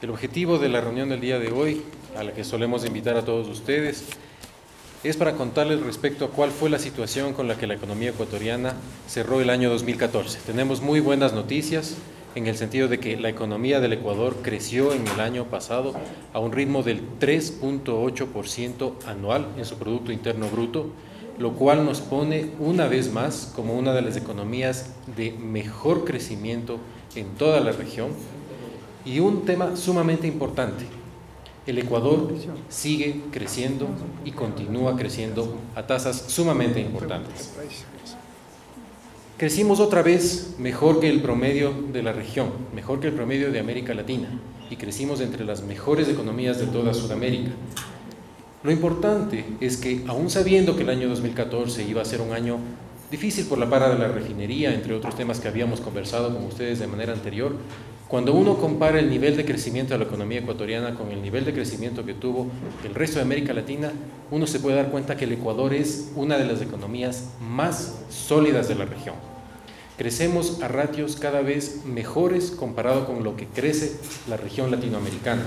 El objetivo de la reunión del día de hoy, a la que solemos invitar a todos ustedes, es para contarles respecto a cuál fue la situación con la que la economía ecuatoriana cerró el año 2014. Tenemos muy buenas noticias en el sentido de que la economía del Ecuador creció en el año pasado a un ritmo del 3.8% anual en su Producto Interno Bruto, lo cual nos pone una vez más como una de las economías de mejor crecimiento en toda la región. Y un tema sumamente importante, el Ecuador sigue creciendo y continúa creciendo a tasas sumamente importantes. Crecimos otra vez mejor que el promedio de la región, mejor que el promedio de América Latina, y crecimos entre las mejores economías de toda Sudamérica. Lo importante es que, aún sabiendo que el año 2014 iba a ser un año difícil por la para de la refinería, entre otros temas que habíamos conversado con ustedes de manera anterior, cuando uno compara el nivel de crecimiento de la economía ecuatoriana con el nivel de crecimiento que tuvo el resto de América Latina, uno se puede dar cuenta que el Ecuador es una de las economías más sólidas de la región. Crecemos a ratios cada vez mejores comparado con lo que crece la región latinoamericana.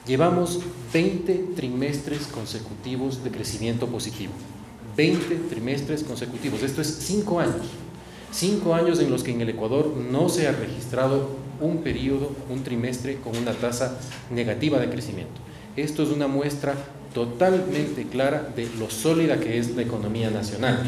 Llevamos 20 trimestres consecutivos de crecimiento positivo. 20 trimestres consecutivos. Esto es 5 años. 5 años en los que en el Ecuador no se ha registrado un periodo, un trimestre con una tasa negativa de crecimiento. Esto es una muestra totalmente clara de lo sólida que es la economía nacional.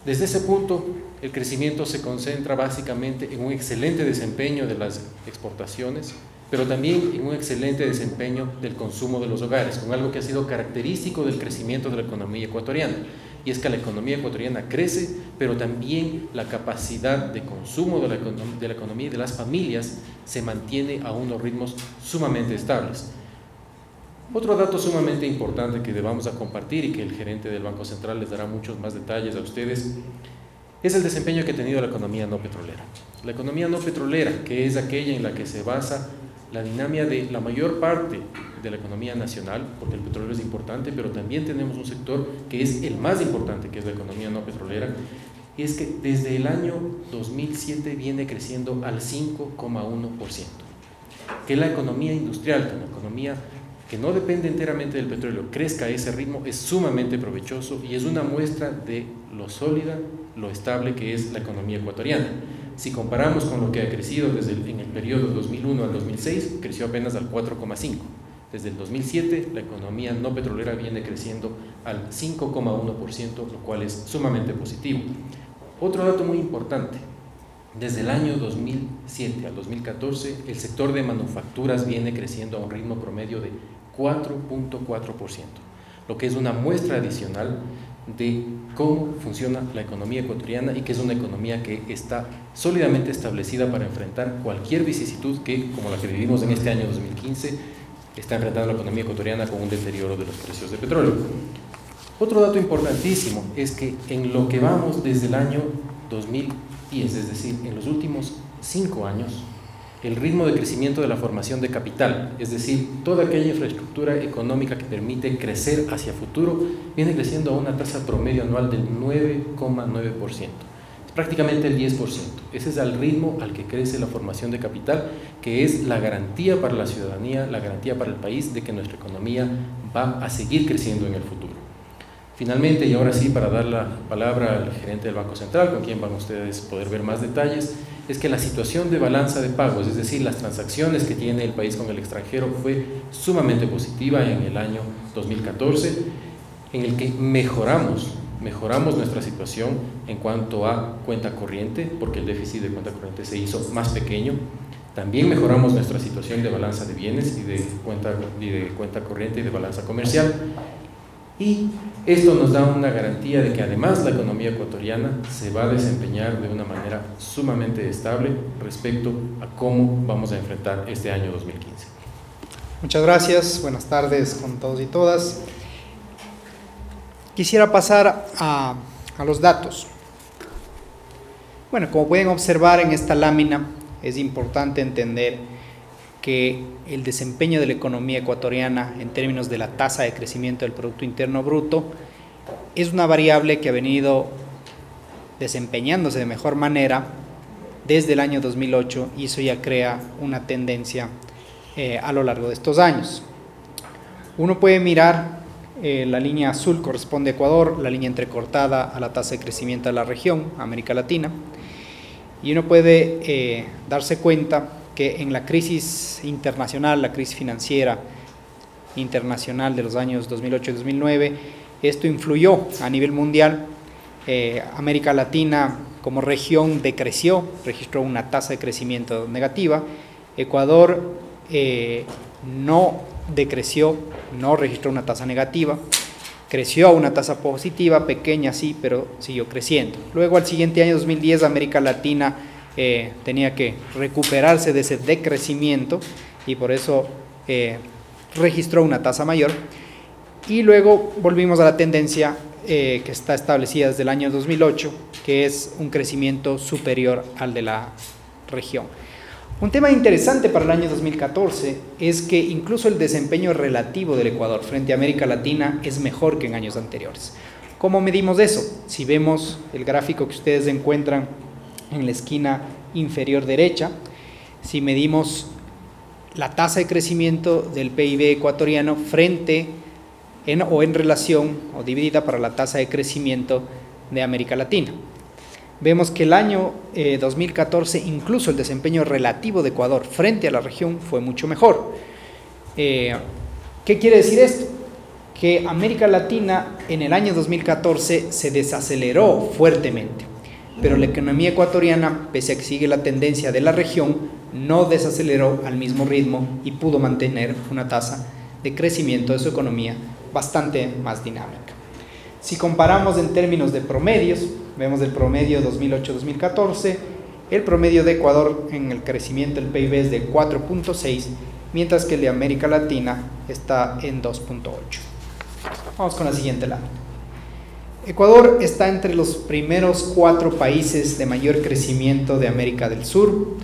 Desde ese punto, el crecimiento se concentra básicamente en un excelente desempeño de las exportaciones, pero también en un excelente desempeño del consumo de los hogares, con algo que ha sido característico del crecimiento de la economía ecuatoriana, y es que la economía ecuatoriana crece, pero también la capacidad de consumo de la economía y de las familias se mantiene a unos ritmos sumamente estables. Otro dato sumamente importante que debamos a compartir y que el gerente del Banco Central les dará muchos más detalles a ustedes, es el desempeño que ha tenido la economía no petrolera. La economía no petrolera, que es aquella en la que se basa la dinámica de la mayor parte de la economía nacional, porque el petróleo es importante, pero también tenemos un sector que es el más importante, que es la economía no petrolera, y es que desde el año 2007 viene creciendo al 5,1%. Que la economía industrial, que la economía que no depende enteramente del petróleo, crezca a ese ritmo es sumamente provechoso y es una muestra de lo sólida, lo estable que es la economía ecuatoriana. Si comparamos con lo que ha crecido en el periodo 2001 al 2006, creció apenas al 4,5%. Desde el 2007, la economía no petrolera viene creciendo al 5,1%, lo cual es sumamente positivo. Otro dato muy importante, desde el año 2007 al 2014, el sector de manufacturas viene creciendo a un ritmo promedio de 4,4%, lo que es una muestra adicional de cómo funciona la economía ecuatoriana y que es una economía que está sólidamente establecida para enfrentar cualquier vicisitud que, como la que vivimos en este año 2015, está enfrentando la economía ecuatoriana con un deterioro de los precios de petróleo. Otro dato importantísimo es que en lo que vamos desde el año 2010, es decir, en los últimos 5 años, el ritmo de crecimiento de la formación de capital, es decir, toda aquella infraestructura económica que permite crecer hacia futuro, viene creciendo a una tasa promedio anual del 9,9%. Es prácticamente el 10%. Ese es el ritmo al que crece la formación de capital, que es la garantía para la ciudadanía, la garantía para el país de que nuestra economía va a seguir creciendo en el futuro. Finalmente, y ahora sí, para dar la palabra al gerente del Banco Central, con quien van ustedes a poder ver más detalles, es que la situación de balanza de pagos, es decir, las transacciones que tiene el país con el extranjero, fue sumamente positiva en el año 2014, en el que mejoramos nuestra situación en cuanto a cuenta corriente, porque el déficit de cuenta corriente se hizo más pequeño. También mejoramos nuestra situación de balanza de bienes y de cuenta corriente y de balanza comercial. Y esto nos da una garantía de que además la economía ecuatoriana se va a desempeñar de una manera sumamente estable respecto a cómo vamos a enfrentar este año 2015. Muchas gracias, buenas tardes con todos y todas. Quisiera pasar a los datos. Bueno, como pueden observar en esta lámina, es importante entender que el desempeño de la economía ecuatoriana en términos de la tasa de crecimiento del Producto Interno Bruto es una variable que ha venido desempeñándose de mejor manera desde el año 2008, y eso ya crea una tendencia a lo largo de estos años. Uno puede mirar, la línea azul corresponde a Ecuador, la línea entrecortada a la tasa de crecimiento de la región, América Latina, y uno puede darse cuenta que en la crisis internacional, la crisis financiera internacional de los años 2008 y 2009, esto influyó a nivel mundial. América Latina como región decreció, registró una tasa de crecimiento negativa. Ecuador no decreció, no registró una tasa negativa, creció a una tasa positiva, pequeña sí, pero siguió creciendo. Luego al siguiente año 2010 América Latina tenía que recuperarse de ese decrecimiento y por eso registró una tasa mayor, y luego volvimos a la tendencia que está establecida desde el año 2008, que es un crecimiento superior al de la región. Un tema interesante para el año 2014 es que incluso el desempeño relativo del Ecuador frente a América Latina es mejor que en años anteriores. ¿Cómo medimos eso? Si vemos el gráfico que ustedes encuentran en la esquina inferior derecha, si medimos la tasa de crecimiento del PIB ecuatoriano frente en relación o dividida para la tasa de crecimiento de América Latina. Vemos que el año 2014 incluso el desempeño relativo de Ecuador frente a la región fue mucho mejor. ¿Qué quiere decir esto? Que América Latina en el año 2014 se desaceleró fuertemente, pero la economía ecuatoriana, pese a que sigue la tendencia de la región, no desaceleró al mismo ritmo y pudo mantener una tasa de crecimiento de su economía bastante más dinámica. Si comparamos en términos de promedios, vemos el promedio 2008-2014, el promedio de Ecuador en el crecimiento del PIB es de 4.6, mientras que el de América Latina está en 2.8. Vamos con la siguiente lámina. Ecuador está entre los primeros 4 países de mayor crecimiento de América del Sur,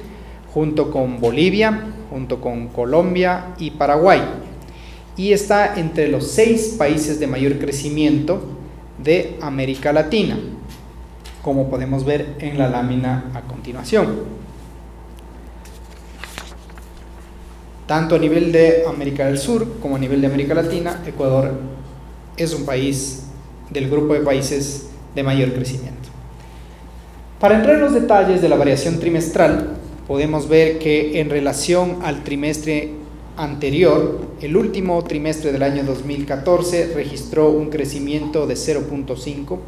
junto con Bolivia, junto con Colombia y Paraguay, y está entre los 6 países de mayor crecimiento de América Latina, como podemos ver en la lámina a continuación. Tanto a nivel de América del Sur como a nivel de América Latina, Ecuador es un país del grupo de países de mayor crecimiento. Para entrar en los detalles de la variación trimestral, podemos ver que en relación al trimestre anterior, el último trimestre del año 2014 registró un crecimiento de 0.5,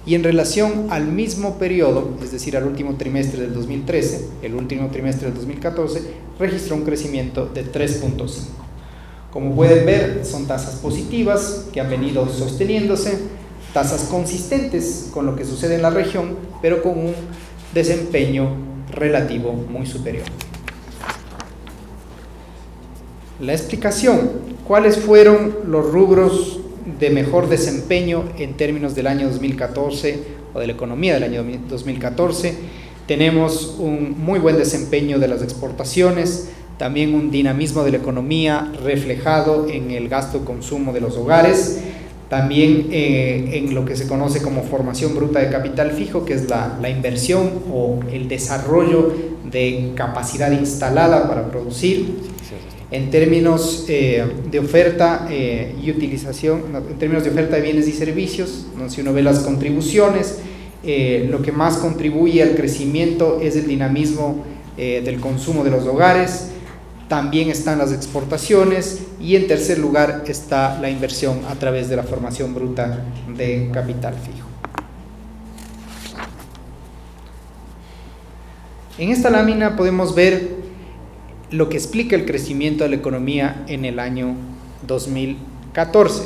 y en relación al mismo periodo, es decir, al último trimestre del 2013, el último trimestre del 2014, registró un crecimiento de 3.5. Como pueden ver, son tasas positivas que han venido sosteniéndose, tasas consistentes con lo que sucede en la región, pero con un desempeño relativo muy superior. La explicación: ¿cuáles fueron los rubros de mejor desempeño en términos del año 2014 o de la economía del año 2014? Tenemos un muy buen desempeño de las exportaciones, también un dinamismo de la economía reflejado en el gasto-consumo de los hogares, también en lo que se conoce como formación bruta de capital fijo, que es la inversión o el desarrollo de capacidad instalada para producir. En términos de oferta y utilización, en términos de oferta de bienes y servicios, ¿no? Si uno ve las contribuciones, lo que más contribuye al crecimiento es el dinamismo del consumo de los hogares, también están las exportaciones, y en tercer lugar está la inversión a través de la formación bruta de capital fijo. En esta lámina podemos ver lo que explica el crecimiento de la economía en el año 2014.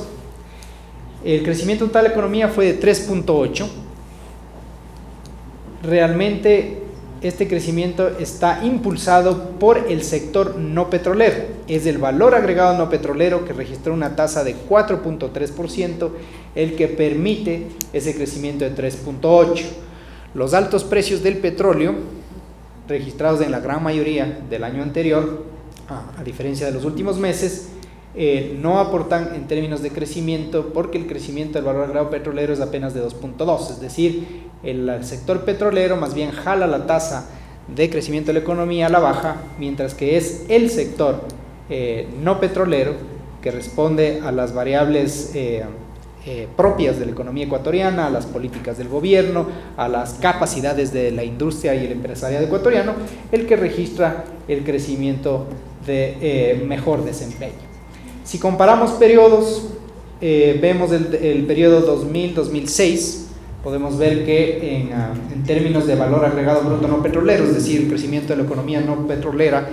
El crecimiento total de la economía fue de 3.8. Realmente este crecimiento está impulsado por el sector no petrolero. Es el valor agregado no petrolero, que registró una tasa de 4.3%, el que permite ese crecimiento de 3.8. Los altos precios del petróleo, registrados en la gran mayoría del año anterior, a diferencia de los últimos meses, no aportan en términos de crecimiento, porque el crecimiento del valor agregado petrolero es apenas de 2.2, es decir, el sector petrolero más bien jala la tasa de crecimiento de la economía a la baja, mientras que es el sector no petrolero que responde a las variables propias de la economía ecuatoriana, a las políticas del gobierno, a las capacidades de la industria y el empresariado ecuatoriano, el que registra el crecimiento de mejor desempeño. Si comparamos periodos, vemos el periodo 2000-2006, podemos ver que en términos de valor agregado bruto no petrolero, es decir, el crecimiento de la economía no petrolera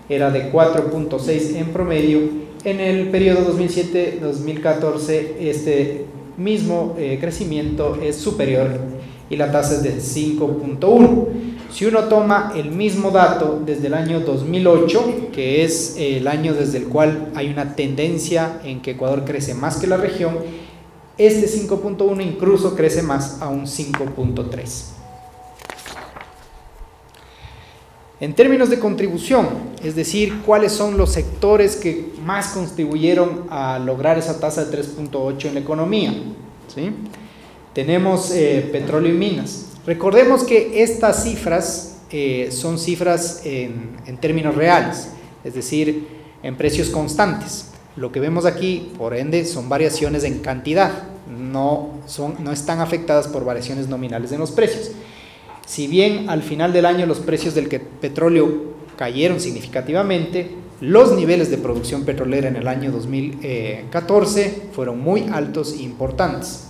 era de 4.6 en promedio. En el periodo 2007-2014 este mismo crecimiento es superior y la tasa es de 5.1. Si uno toma el mismo dato desde el año 2008, que es el año desde el cual hay una tendencia en que Ecuador crece más que la región, este 5.1 incluso crece más a un 5.3. En términos de contribución, es decir, cuáles son los sectores que más contribuyeron a lograr esa tasa de 3.8 en la economía, ¿sí? Tenemos petróleo y minas. Recordemos que estas cifras son cifras en términos reales, es decir, en precios constantes. Lo que vemos aquí, por ende, son variaciones en cantidad, no están afectadas por variaciones nominales en los precios. Si bien al final del año los precios del petróleo cayeron significativamente, los niveles de producción petrolera en el año 2014 fueron muy altos e importantes.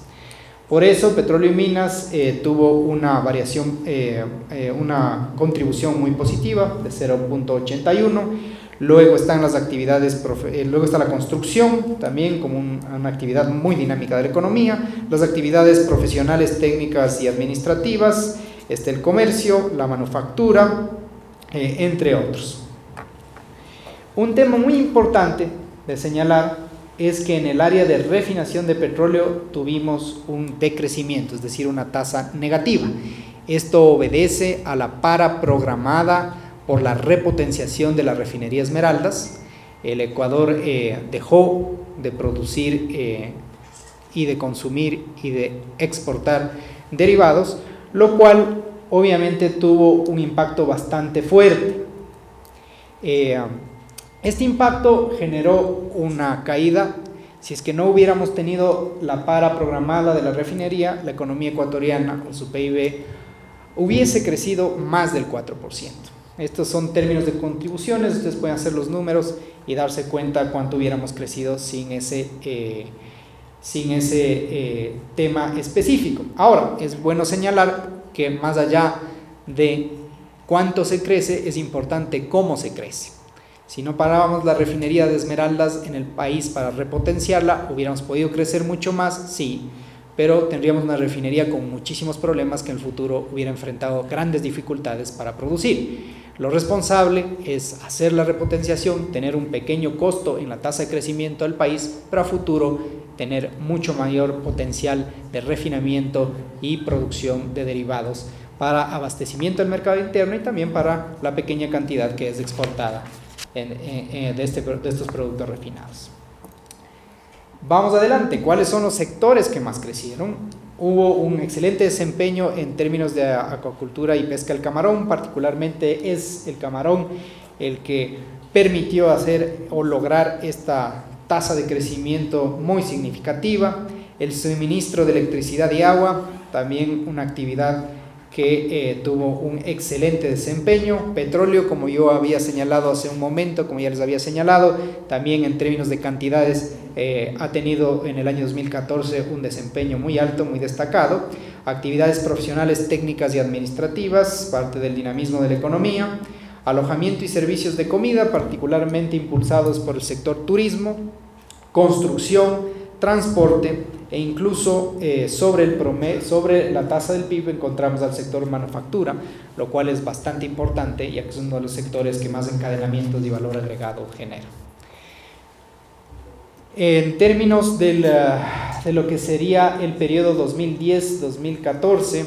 Por eso Petróleo y Minas tuvo una variación, una contribución muy positiva de 0.81. Luego están las actividades, luego está la construcción, también como una actividad muy dinámica de la economía, las actividades profesionales, técnicas y administrativas, el comercio, la manufactura, entre otros. Un tema muy importante de señalar es que en el área de refinación de petróleo tuvimos un decrecimiento, es decir, una tasa negativa. Esto obedece a la para programada por la repotenciación de la refinería Esmeraldas. El Ecuador dejó de producir y de consumir y de exportar derivados, lo cual obviamente tuvo un impacto bastante fuerte. Este impacto generó una caída. Si es que no hubiéramos tenido la para programada de la refinería, la economía ecuatoriana con su PIB hubiese crecido más del 4%. Estos son términos de contribuciones, ustedes pueden hacer los números y darse cuenta cuánto hubiéramos crecido sin ese tema específico. Ahora, es bueno señalar que más allá de cuánto se crece, es importante cómo se crece. Si no parábamos la refinería de Esmeraldas en el país para repotenciarla, hubiéramos podido crecer mucho más, sí, pero tendríamos una refinería con muchísimos problemas que en el futuro hubiera enfrentado grandes dificultades para producir. Lo responsable es hacer la repotenciación, tener un pequeño costo en la tasa de crecimiento del país, pero a futuro tener mucho mayor potencial de refinamiento y producción de derivados para abastecimiento del mercado interno y también para la pequeña cantidad que es exportada de estos productos refinados. Vamos adelante. ¿Cuáles son los sectores que más crecieron? Hubo un excelente desempeño en términos de acuacultura y pesca del camarón. Particularmente es el camarón el que permitió hacer o lograr esta tasa de crecimiento muy significativa. El suministro de electricidad y agua, también una actividad que tuvo un excelente desempeño. Petróleo, como yo había señalado hace un momento, como ya les había señalado, también en términos de cantidades ha tenido en el año 2014 un desempeño muy alto, muy destacado. Actividades profesionales, técnicas y administrativas, parte del dinamismo de la economía. Alojamiento y servicios de comida, particularmente impulsados por el sector turismo, construcción, transporte, e incluso sobre la tasa del PIB encontramos al sector manufactura, lo cual es bastante importante, ya que es uno de los sectores que más encadenamientos de valor agregado genera. En términos de lo que sería el periodo 2010-2014,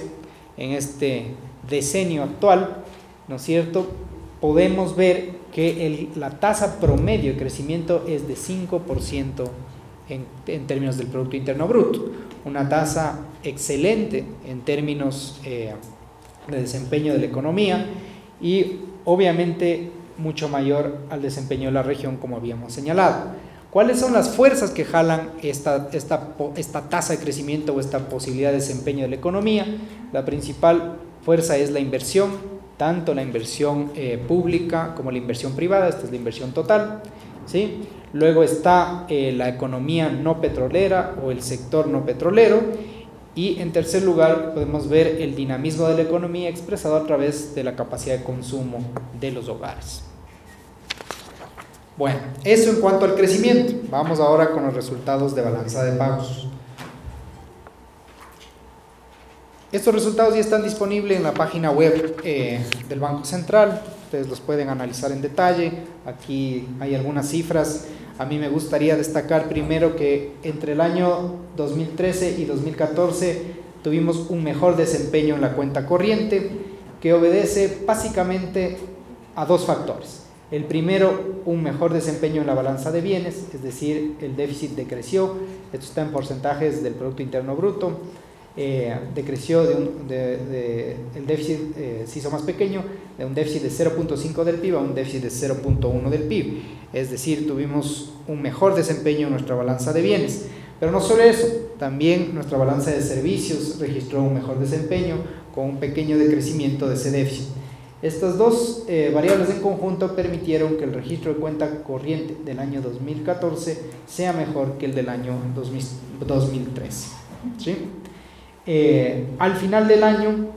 en este decenio actual, ¿no es cierto?, podemos ver que la tasa promedio de crecimiento es de 5% en términos del Producto Interno Bruto, una tasa excelente en términos de desempeño de la economía, y obviamente mucho mayor al desempeño de la región, como habíamos señalado. ¿Cuáles son las fuerzas que jalan esta tasa de crecimiento o esta posibilidad de desempeño de la economía? La principal fuerza es la inversión, tanto la inversión pública como la inversión privada. Esta es la inversión total, ¿sí? Luego está la economía no petrolera o el sector no petrolero, y en tercer lugar podemos ver el dinamismo de la economía expresado a través de la capacidad de consumo de los hogares. Bueno, eso en cuanto al crecimiento. Vamos ahora con los resultados de balanza de pagos. Estos resultados ya están disponibles en la página web del Banco Central. Ustedes los pueden analizar en detalle. Aquí hay algunas cifras. A mí me gustaría destacar primero que entre el año 2013 y 2014 tuvimos un mejor desempeño en la cuenta corriente, que obedece básicamente a dos factores. El primero, un mejor desempeño en la balanza de bienes, es decir, el déficit decreció. Esto está en porcentajes del Producto Interno Bruto. Decreció el déficit se hizo más pequeño, de un déficit de 0.5 del PIB a un déficit de 0.1 del PIB, es decir, tuvimos un mejor desempeño en nuestra balanza de bienes. Pero no solo eso, también nuestra balanza de servicios registró un mejor desempeño con un pequeño decrecimiento de ese déficit. Estas dos variables en conjunto permitieron que el registro de cuenta corriente del año 2014 sea mejor que el del año 2013, ¿sí? Al final del año,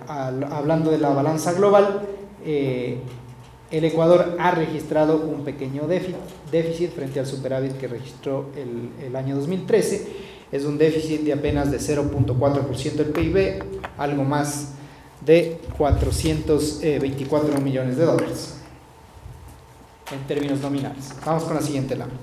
hablando de la balanza global, el Ecuador ha registrado un pequeño déficit frente al superávit que registró el año 2013. Es un déficit de apenas de 0.4% del PIB, algo más de 424 millones de dólares en términos nominales. Vamos con la siguiente lámina.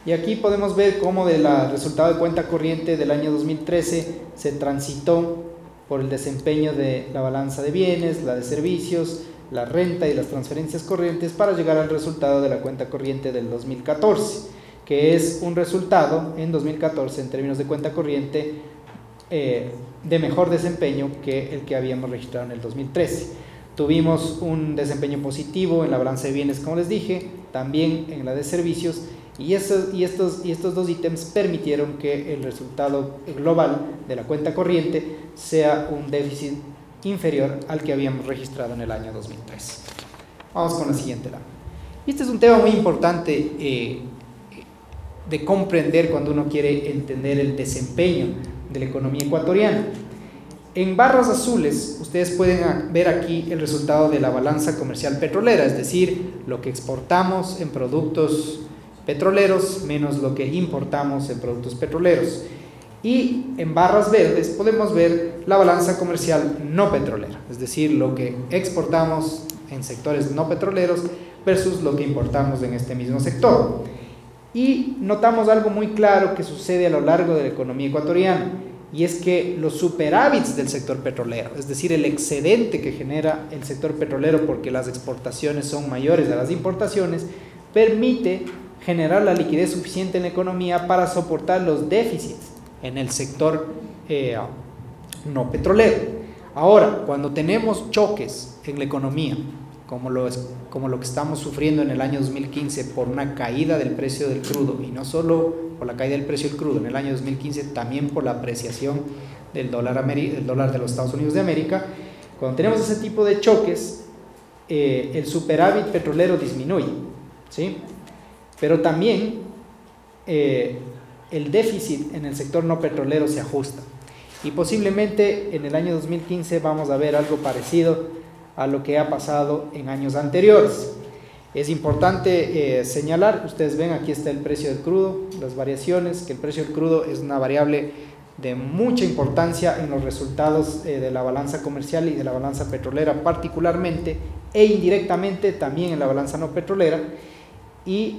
Y aquí podemos ver cómo del resultado de cuenta corriente del año 2013 se transitó por el desempeño de la balanza de bienes, la de servicios, la renta y las transferencias corrientes para llegar al resultado de la cuenta corriente del 2014, que es un resultado en 2014 en términos de cuenta corriente de mejor desempeño que el que habíamos registrado en el 2013. Tuvimos un desempeño positivo en la balanza de bienes, como les dije, también en la de servicios, y estos dos ítems permitieron que el resultado global de la cuenta corriente sea un déficit inferior al que habíamos registrado en el año 2013. Vamos con la siguiente lámina. Este es un tema muy importante de comprender cuando uno quiere entender el desempeño de la economía ecuatoriana. En barras azules ustedes pueden ver aquí el resultado de la balanza comercial petrolera, es decir, lo que exportamos en productos petroleros menos lo que importamos en productos petroleros. Y en barras verdes podemos ver la balanza comercial no petrolera, es decir, lo que exportamos en sectores no petroleros versus lo que importamos en este mismo sector. Y notamos algo muy claro que sucede a lo largo de la economía ecuatoriana, y es que los superávits del sector petrolero, es decir, el excedente que genera el sector petrolero porque las exportaciones son mayores a las importaciones, permite generar la liquidez suficiente en la economía para soportar los déficits en el sector no petrolero. Ahora, cuando tenemos choques en la economía, como lo que estamos sufriendo en el año 2015 por una caída del precio del crudo, y no solo por la caída del precio del crudo en el año 2015, también por la apreciación del dólar de los Estados Unidos de América, cuando tenemos ese tipo de choques, el superávit petrolero disminuye, ¿sí? Pero también el déficit en el sector no petrolero se ajusta, y posiblemente en el año 2015 vamos a ver algo parecido a lo que ha pasado en años anteriores. Es importante señalar, ustedes ven aquí está el precio del crudo, las variaciones, que el precio del crudo es una variable de mucha importancia en los resultados de la balanza comercial y de la balanza petrolera particularmente, e indirectamente también en la balanza no petrolera. Y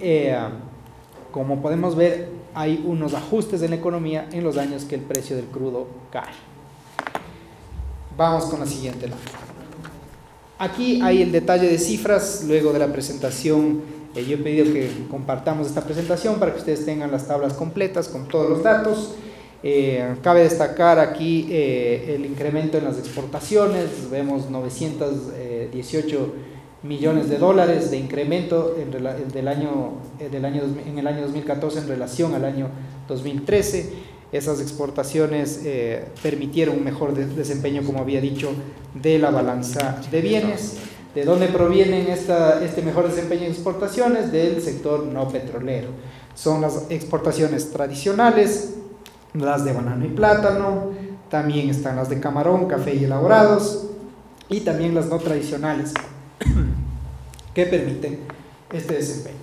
como podemos ver, hay unos ajustes en la economía en los años que el precio del crudo cae. Vamos con la siguiente lámina. Aquí hay el detalle de cifras. Luego de la presentación, yo he pedido que compartamos esta presentación para que ustedes tengan las tablas completas con todos los datos. Cabe destacar aquí el incremento en las exportaciones. Vemos 918 millones de dólares de incremento en el año 2014 en relación al año 2013. Esas exportaciones permitieron un mejor desempeño, como había dicho, de la balanza de bienes. ¿De dónde provienen este mejor desempeño de exportaciones? Del sector no petrolero. Son las exportaciones tradicionales, las de banano y plátano, también están las de camarón, café y elaborados, y también las no tradicionales que permiten este desempeño.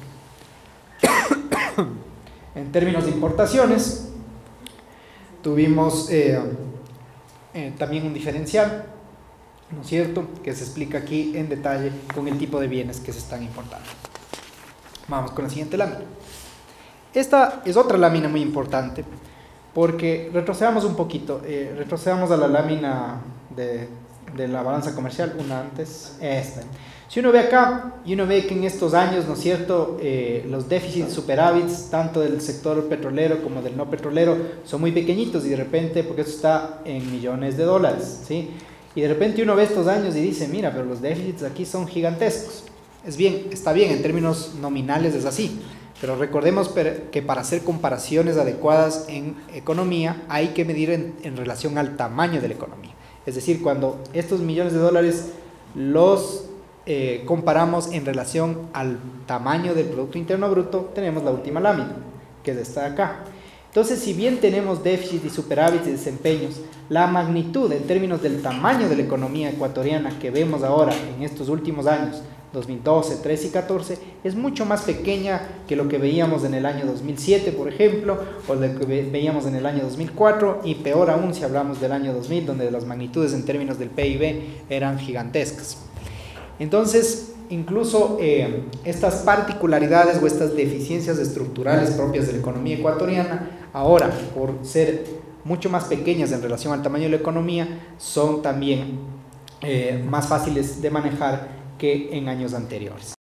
En términos de importaciones, tuvimos también un diferencial, ¿no es cierto?, que se explica aquí en detalle con el tipo de bienes que se están importando. Vamos con la siguiente lámina. Esta es otra lámina muy importante, porque retrocedamos un poquito, retrocedamos a la lámina de la balanza comercial, una antes, esta. Si uno ve acá, y uno ve que en estos años, ¿no es cierto?, los déficits, superávits, tanto del sector petrolero como del no petrolero, son muy pequeñitos, y de repente, porque esto está en millones de dólares, ¿sí? Y de repente uno ve estos años y dice, mira, pero los déficits aquí son gigantescos. Es bien, está bien, en términos nominales es así, pero recordemos que para hacer comparaciones adecuadas en economía hay que medir en relación al tamaño de la economía. Es decir, cuando estos millones de dólares los comparamos en relación al tamaño del Producto Interno Bruto, tenemos la última lámina, que es esta de acá. Entonces, si bien tenemos déficit y superávit y desempeños, la magnitud en términos del tamaño de la economía ecuatoriana que vemos ahora en estos últimos años, 2012, 13 y 14, es mucho más pequeña que lo que veíamos en el año 2007, por ejemplo, o lo que veíamos en el año 2004, y peor aún si hablamos del año 2000, donde las magnitudes en términos del PIB eran gigantescas. Entonces, incluso estas particularidades o estas deficiencias estructurales propias de la economía ecuatoriana, ahora, por ser mucho más pequeñas en relación al tamaño de la economía, son también más fáciles de manejar que en años anteriores.